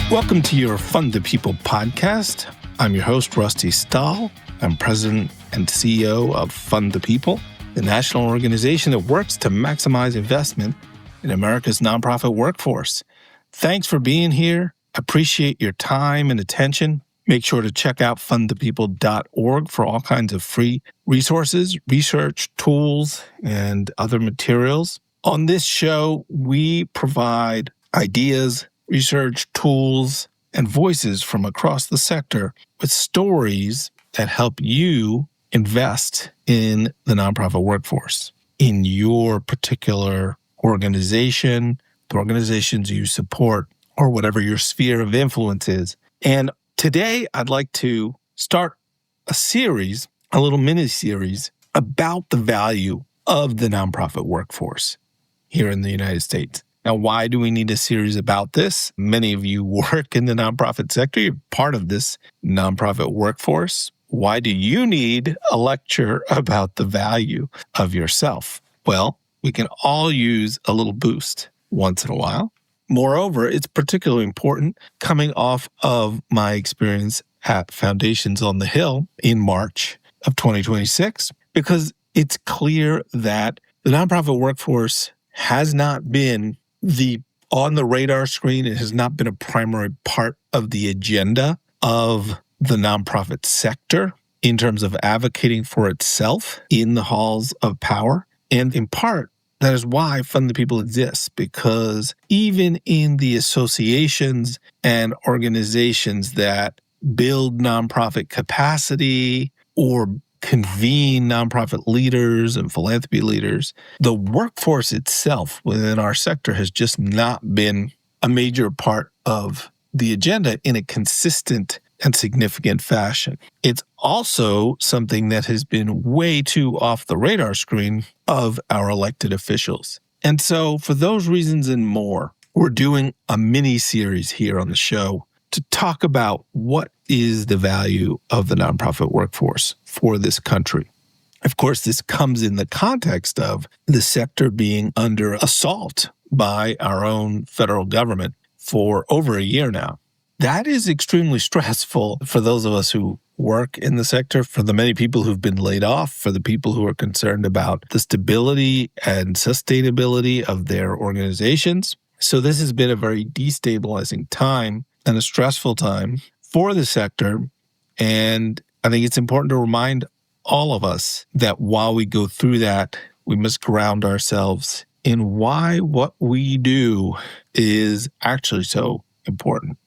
Welcome to your Fund the People podcast. I'm your host, Rusty Stahl. I'm president and CEO of Fund the People, the national organization that works to maximize investment in America's nonprofit workforce. Thanks for being here. Appreciate your time and attention. Make sure to check out fundthepeople.org for all kinds of free resources, research, tools, and other materials. On this show, we provide ideas, research, tools, and voices from across the sector with stories that help you invest in the nonprofit workforce, in your particular organization, the organizations you support, or whatever your sphere of influence is. And today, I'd like to start a series, a little mini-series, about the value of the nonprofit workforce here in the United States. Now, why do we need a series about this? Many of you work in the nonprofit sector. You're part of this nonprofit workforce. Why do you need a lecture about the value of yourself? Well, we can all use a little boost once in a while. Moreover, it's particularly important coming off of my experience at Foundations on the Hill in March of 2026, because it's clear that the nonprofit workforce has not been on the radar screen. It has not been a primary part of the agenda of the nonprofit sector in terms of advocating for itself in the halls of power. And in part, that is why Fund the People exists, because even in the associations and organizations that build nonprofit capacity or convene nonprofit leaders and philanthropy leaders, the workforce itself within our sector has just not been a major part of the agenda in a consistent and significant fashion. It's also something that has been way too off the radar screen of our elected officials. And so for those reasons and more, we're doing a mini-series here on the show to talk about what is the value of the nonprofit workforce for this country. Of course, this comes in the context of the sector being under assault by our own federal government for over a year now. That is extremely stressful for those of us who work in the sector, for the many people who've been laid off, for the people who are concerned about the stability and sustainability of their organizations. So this has been a very destabilizing time and a stressful time for the sector. And I think it's important to remind all of us that while we go through that, we must ground ourselves in why what we do is actually so important.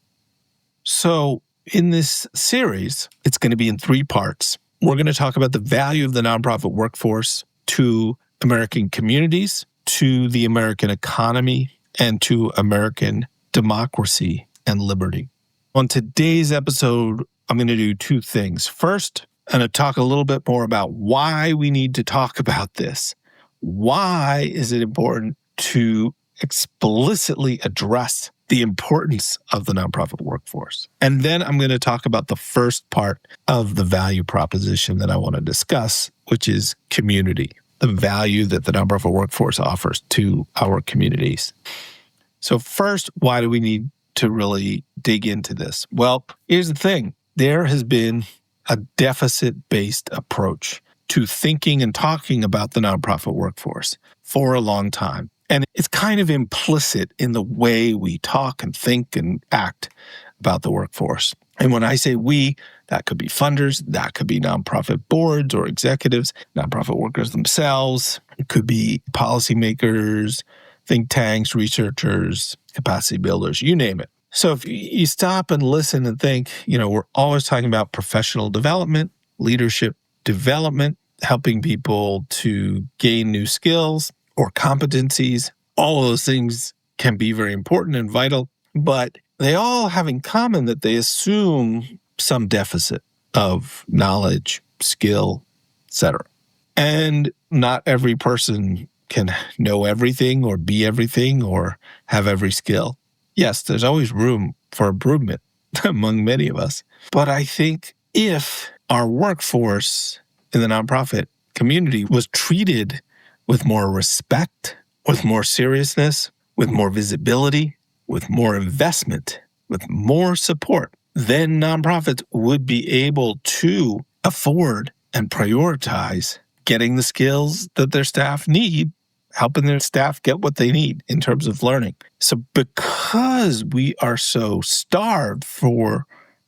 So in this series, it's going to be in 3 parts. We're going to talk about the value of the nonprofit workforce to American communities, to the American economy, and to American democracy and liberty. On today's episode, I'm going to do 2 things. First, I'm going to talk a little bit more about why we need to talk about this. Why is it important to explicitly address the importance of the nonprofit workforce? And then I'm going to talk about the first part of the value proposition that I want to discuss, which is community, the value that the nonprofit workforce offers to our communities. So first, why do we need to really dig into this? Well, here's the thing. There has been a deficit-based approach to thinking and talking about the nonprofit workforce for a long time. And it's kind of implicit in the way we talk and think and act about the workforce. And when I say we, that could be funders, that could be nonprofit boards or executives, nonprofit workers themselves. It could be policymakers, think tanks, researchers, capacity builders, you name it. So if you stop and listen and think, we're always talking about professional development, leadership development, helping people to gain new skills or competencies. All of those things can be very important and vital, but they all have in common that they assume some deficit of knowledge, skill, etc. And not every person can know everything or be everything or have every skill. Yes, there's always room for improvement among many of us. But I think if our workforce in the nonprofit community was treated with more respect, with more seriousness, with more visibility, with more investment, with more support, then nonprofits would be able to afford and prioritize getting the skills that their staff need, helping their staff get what they need in terms of learning. So because we are so starved for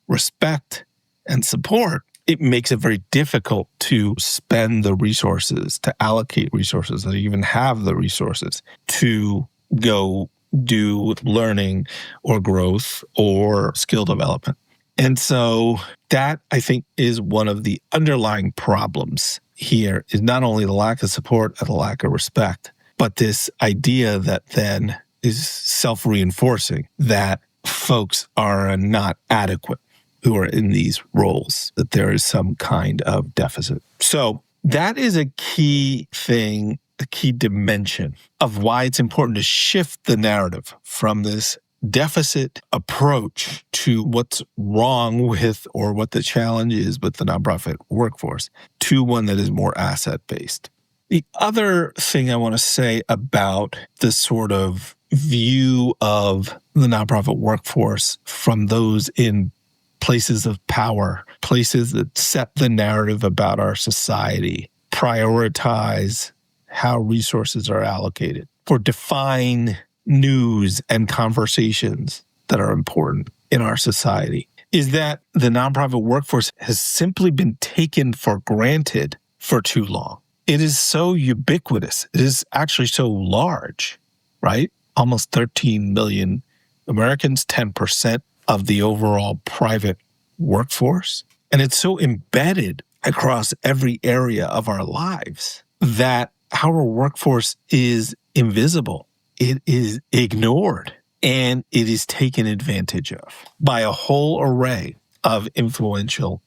respect and support, it makes it very difficult to spend the resources, to allocate resources, to even have the resources to go do learning or growth or skill development. And so that, I think, is one of the underlying problems here, is not only the lack of support and the lack of respect, but this idea that then is self-reinforcing that folks are not adequate who are in these roles, that there is some kind of deficit. So that is a key thing, a key dimension of why it's important to shift the narrative from this deficit approach to what's wrong with or what the challenge is with the nonprofit workforce to one that is more asset-based. The other thing I want to say about this sort of view of the nonprofit workforce from those in places of power, places that set the narrative about our society, prioritize how resources are allocated, or define news and conversations that are important in our society, is that the nonprofit workforce has simply been taken for granted for too long. It is so ubiquitous. It is actually so large, right? Almost 13 million Americans, 10% of the overall private workforce. And it's so embedded across every area of our lives that our workforce is invisible. It is ignored, and it is taken advantage of by a whole array of influential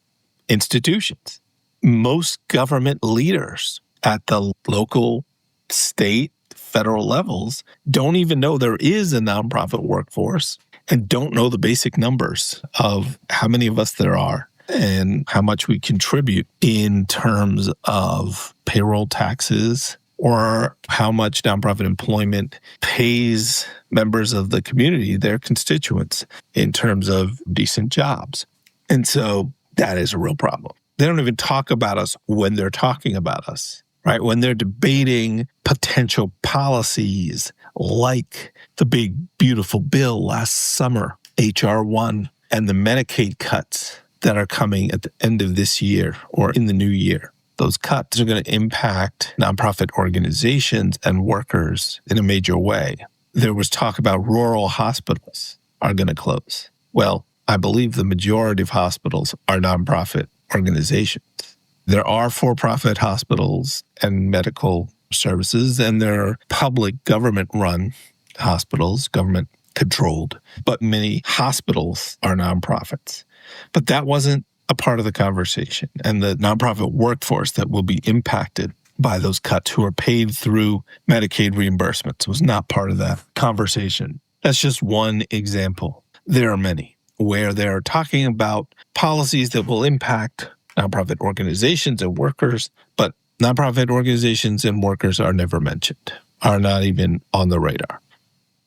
institutions. Most government leaders at the local, state, federal levels don't even know there is a nonprofit workforce and don't know the basic numbers of how many of us there are and how much we contribute in terms of payroll taxes or how much nonprofit employment pays members of the community, their constituents, in terms of decent jobs. And so that is a real problem. They don't even talk about us when they're talking about us, right? When they're debating potential policies like the big, beautiful bill last summer, H.R. 1, and the Medicaid cuts that are coming at the end of this year or in the new year. Those cuts are going to impact nonprofit organizations and workers in a major way. There was talk about rural hospitals are going to close. Well, I believe the majority of hospitals are nonprofit organizations. There are for-profit hospitals and medical services, and there are public government-run hospitals, government-controlled, but many hospitals are nonprofits. But that wasn't a part of the conversation. And the nonprofit workforce that will be impacted by those cuts who are paid through Medicaid reimbursements was not part of that conversation. That's just one example. There are many where they're talking about policies that will impact nonprofit organizations and workers, but nonprofit organizations and workers are never mentioned, are not even on the radar.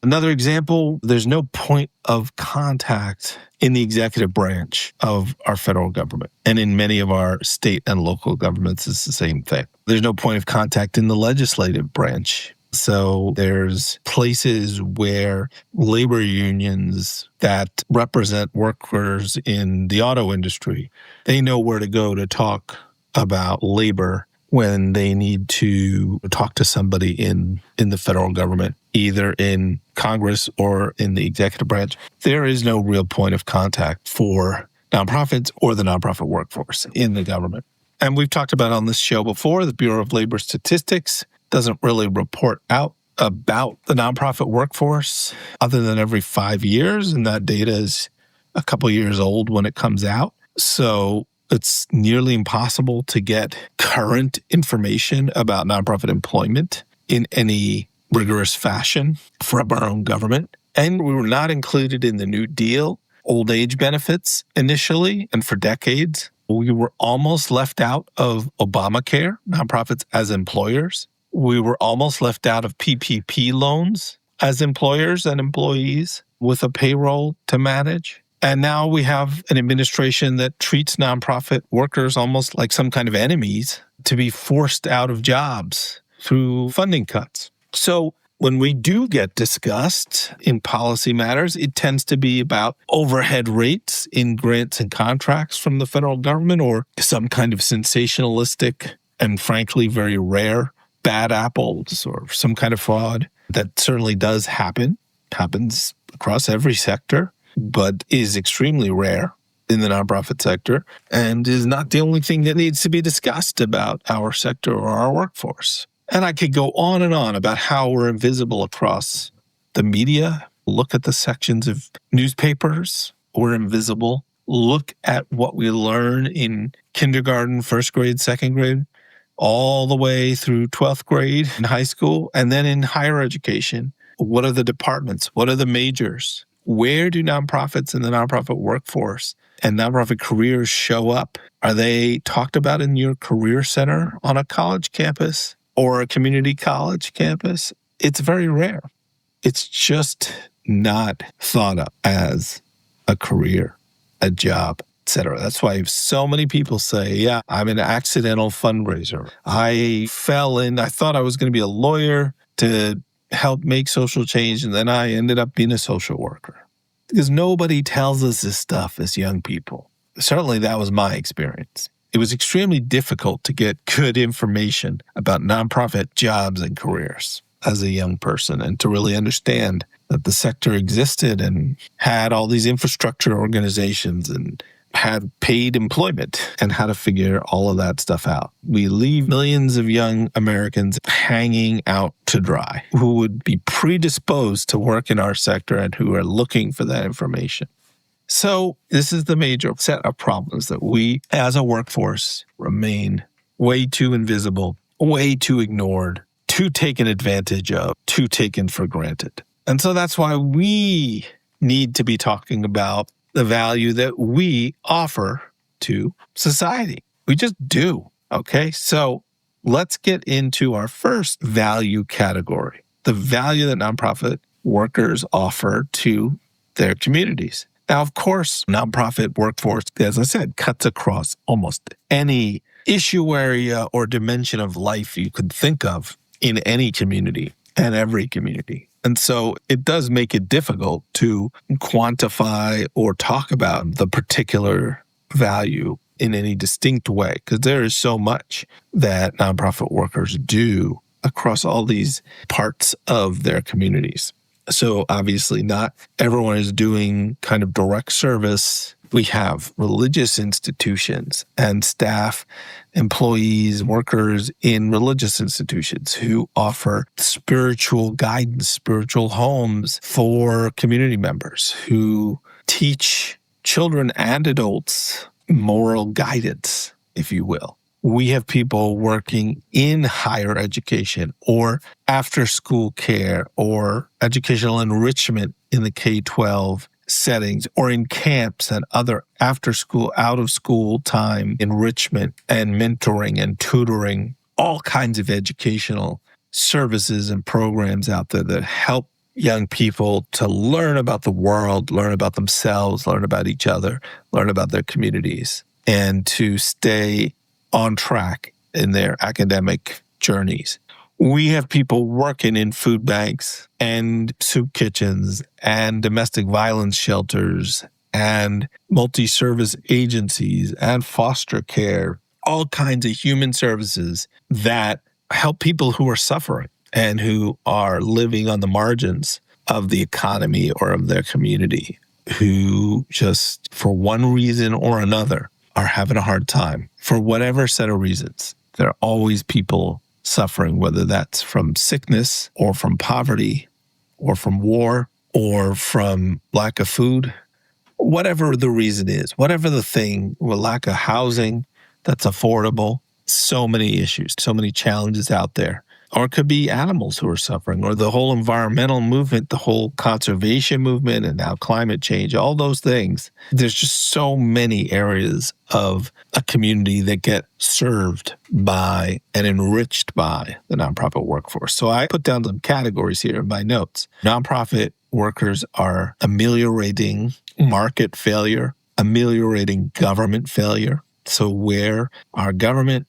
Another example, there's no point of contact in the executive branch of our federal government. And in many of our state and local governments, it's the same thing. There's no point of contact in the legislative branch. So there's places where labor unions that represent workers in the auto industry, they know where to go to talk about labor when they need to talk to somebody in the federal government, either in Congress or in the executive branch. There is no real point of contact for nonprofits or the nonprofit workforce in the government. And we've talked about on this show before, the Bureau of Labor Statistics doesn't really report out about the nonprofit workforce other than every 5 years. And that data is a couple years old when it comes out. So it's nearly impossible to get current information about nonprofit employment in any rigorous fashion from our own government. And we were not included in the New Deal old age benefits initially and for decades. We were almost left out of Obamacare, nonprofits as employers. We were almost left out of PPP loans as employers and employees. with a payroll to manage. And now we have an administration that treats nonprofit workers almost like some kind of enemies to be forced out of jobs through funding cuts. So when we do get discussed in policy matters, it tends to be about overhead rates in grants and contracts from the federal government or some kind of sensationalistic and frankly very rare bad apples or some kind of fraud that certainly does happens across every sector, but is extremely rare in the nonprofit sector and is not the only thing that needs to be discussed about our sector or our workforce. And I could go on and on about how we're invisible across the media. Look at the sections of newspapers. We're invisible. Look at what we learn in kindergarten, first grade, second grade, all the way through 12th grade in high school, and then in higher education. What are the departments? What are the majors? Where do nonprofits and the nonprofit workforce and nonprofit careers show up? Are they talked about in your career center on a college campus or a community college campus? It's very rare. It's just not thought of as a career, a job, etc. That's why so many people say, yeah, I'm an accidental fundraiser. I thought I was going to be a lawyer to help make social change, and then I ended up being a social worker. Because nobody tells us this stuff as young people. Certainly that was my experience. It was extremely difficult to get good information about nonprofit jobs and careers as a young person and to really understand that the sector existed and had all these infrastructure organizations and had paid employment and how to figure all of that stuff out. We leave millions of young Americans hanging out to dry who would be predisposed to work in our sector and who are looking for that information. So this is the major set of problems that we as a workforce remain way too invisible, way too ignored, too taken advantage of, too taken for granted. And so that's why we need to be talking about the value that we offer to society. We just do. Okay, so let's get into our first value category, the value that nonprofit workers offer to their communities. Now, of course, nonprofit workforce, as I said, cuts across almost any issue area or dimension of life you could think of in any community and every community. And so it does make it difficult to quantify or talk about the particular value in any distinct way, because there is so much that nonprofit workers do across all these parts of their communities. So obviously not everyone is doing kind of direct service. We have religious institutions and staff, employees, workers in religious institutions who offer spiritual guidance, spiritual homes for community members who teach children and adults moral guidance, if you will. We have people working in higher education or after-school care or educational enrichment in the K-12 settings or in camps and other after-school, out-of-school time enrichment and mentoring and tutoring, all kinds of educational services and programs out there that help young people to learn about the world, learn about themselves, learn about each other, learn about their communities, and to stay on track in their academic journeys. We have people working in food banks and soup kitchens and domestic violence shelters and multi-service agencies and foster care, all kinds of human services that help people who are suffering and who are living on the margins of the economy or of their community, who just for one reason or another are having a hard time for whatever set of reasons. There are always people suffering, whether that's from sickness or from poverty or from war or from lack of food, whatever the reason is, whatever the thing, or lack of housing that's affordable, so many issues, so many challenges out there. Or it could be animals who are suffering, or the whole environmental movement, the whole conservation movement, and now climate change, all those things. There's just so many areas of a community that get served by and enriched by the nonprofit workforce. So I put down some categories here in my notes. Nonprofit workers are ameliorating market failure, ameliorating government failure. So where our government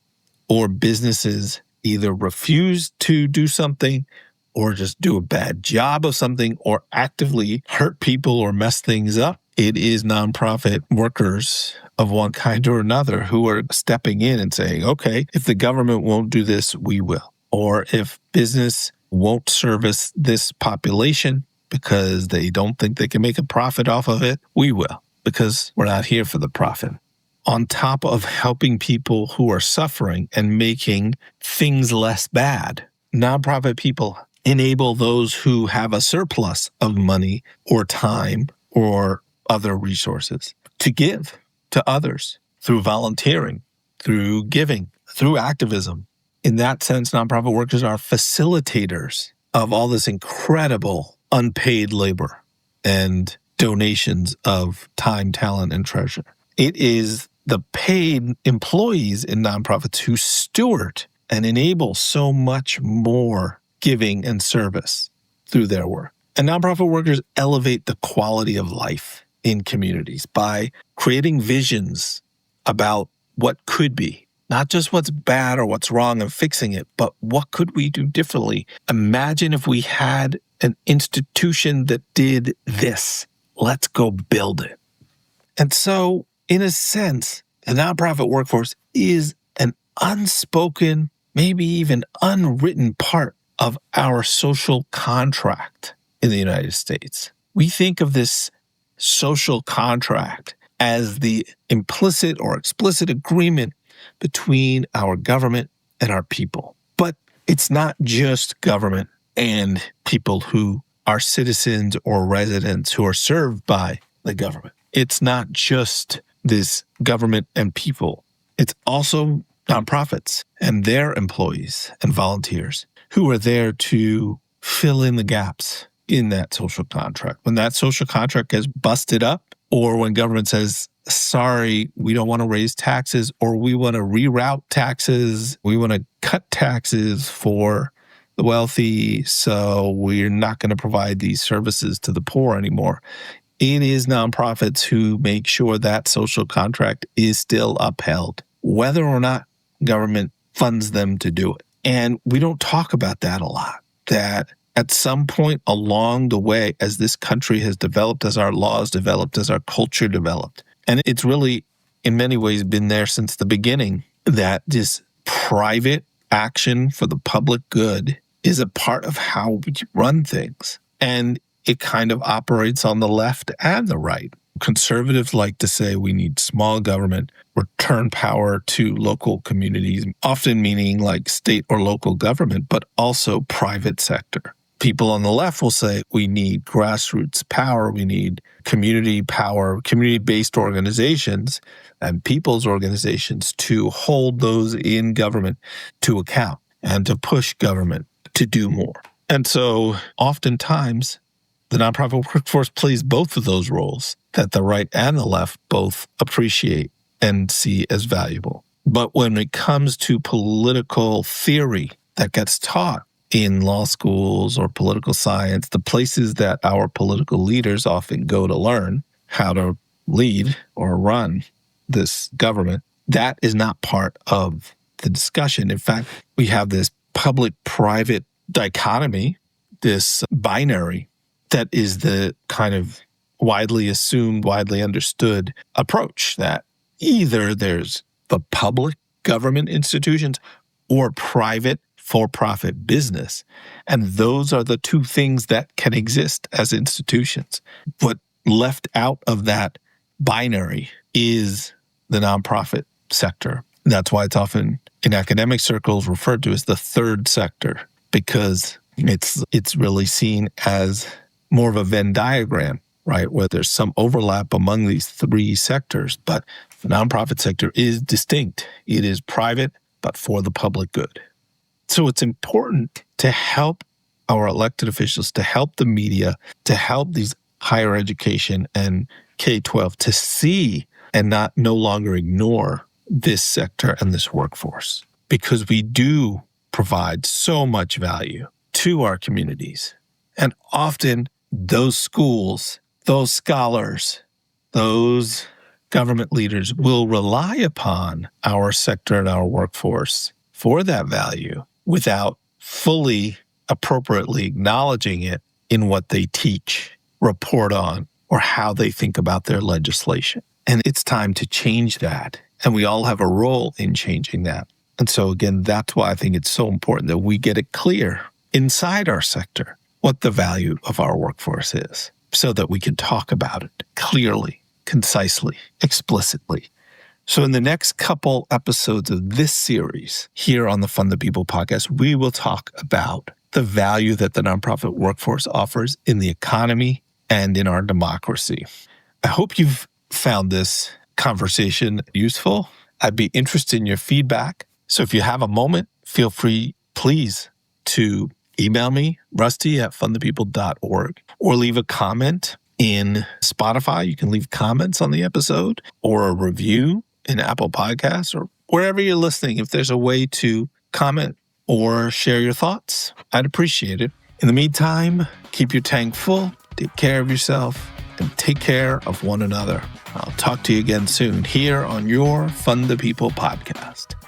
or businesses either refuse to do something or just do a bad job of something or actively hurt people or mess things up, it is nonprofit workers of one kind or another who are stepping in and saying, okay, if the government won't do this, we will. Or if business won't service this population because they don't think they can make a profit off of it, we will, because we're not here for the profit. On top of helping people who are suffering and making things less bad, nonprofit people enable those who have a surplus of money or time or other resources to give to others through volunteering, through giving, through activism. In that sense, nonprofit workers are facilitators of all this incredible unpaid labor and donations of time, talent, and treasure. It is the paid employees in nonprofits who steward and enable so much more giving and service through their work. And nonprofit workers elevate the quality of life in communities by creating visions about what could be, not just what's bad or what's wrong and fixing it, but what could we do differently? Imagine if we had an institution that did this. Let's go build it. And so, in a sense, the nonprofit workforce is an unspoken, maybe even unwritten part of our social contract in the United States. We think of this social contract as the implicit or explicit agreement between our government and our people. But it's not just government and people who are citizens or residents who are served by the government. It's not just this government and people. It's also nonprofits and their employees and volunteers who are there to fill in the gaps in that social contract. When that social contract gets busted up, or when government says, sorry, we don't want to raise taxes, or we want to reroute taxes, we want to cut taxes for the wealthy, so we're not going to provide these services to the poor anymore. It is nonprofits who make sure that social contract is still upheld, whether or not government funds them to do it. And we don't talk about that a lot, that at some point along the way, as this country has developed, as our laws developed, as our culture developed, and it's really, in many ways, been there since the beginning, that this private action for the public good is a part of how we run things. And it kind of operates on the left and the right. Conservatives like to say we need small government, return power to local communities, often meaning like state or local government, but also private sector. People on the left will say we need grassroots power, we need community power, community-based organizations and people's organizations to hold those in government to account and to push government to do more. And so oftentimes, the nonprofit workforce plays both of those roles that the right and the left both appreciate and see as valuable. But when it comes to political theory that gets taught in law schools or political science, the places that our political leaders often go to learn how to lead or run this government, that is not part of the discussion. In fact, we have this public-private dichotomy, this binary, that is the kind of widely assumed, widely understood approach that either there's the public government institutions or private for-profit business. And those are the two things that can exist as institutions. What left out of that binary is the nonprofit sector. That's why it's often in academic circles referred to as the third sector, because it's really seen as more of a Venn diagram, right, where there's some overlap among these three sectors, but the nonprofit sector is distinct. It is private, but for the public good. So it's important to help our elected officials, to help the media, to help these higher education and K-12 to see and no longer ignore this sector and this workforce, because we do provide so much value to our communities. And often those schools, those scholars, those government leaders will rely upon our sector and our workforce for that value without fully, appropriately acknowledging it in what they teach, report on, or how they think about their legislation. And it's time to change that. And we all have a role in changing that. And so again, that's why I think it's so important that we get it clear inside our sector what the value of our workforce is so that we can talk about it clearly, concisely, explicitly. So in the next couple episodes of this series here on the Fund the People podcast, we will talk about the value that the nonprofit workforce offers in the economy and in our democracy. I hope you've found this conversation useful. I'd be interested in your feedback. So if you have a moment, feel free, please, to email me, rusty@fundthepeople.org, or leave a comment in Spotify. You can leave comments on the episode or a review in Apple Podcasts or wherever you're listening. If there's a way to comment or share your thoughts, I'd appreciate it. In the meantime, keep your tank full, take care of yourself, and take care of one another. I'll talk to you again soon here on your Fund the People podcast.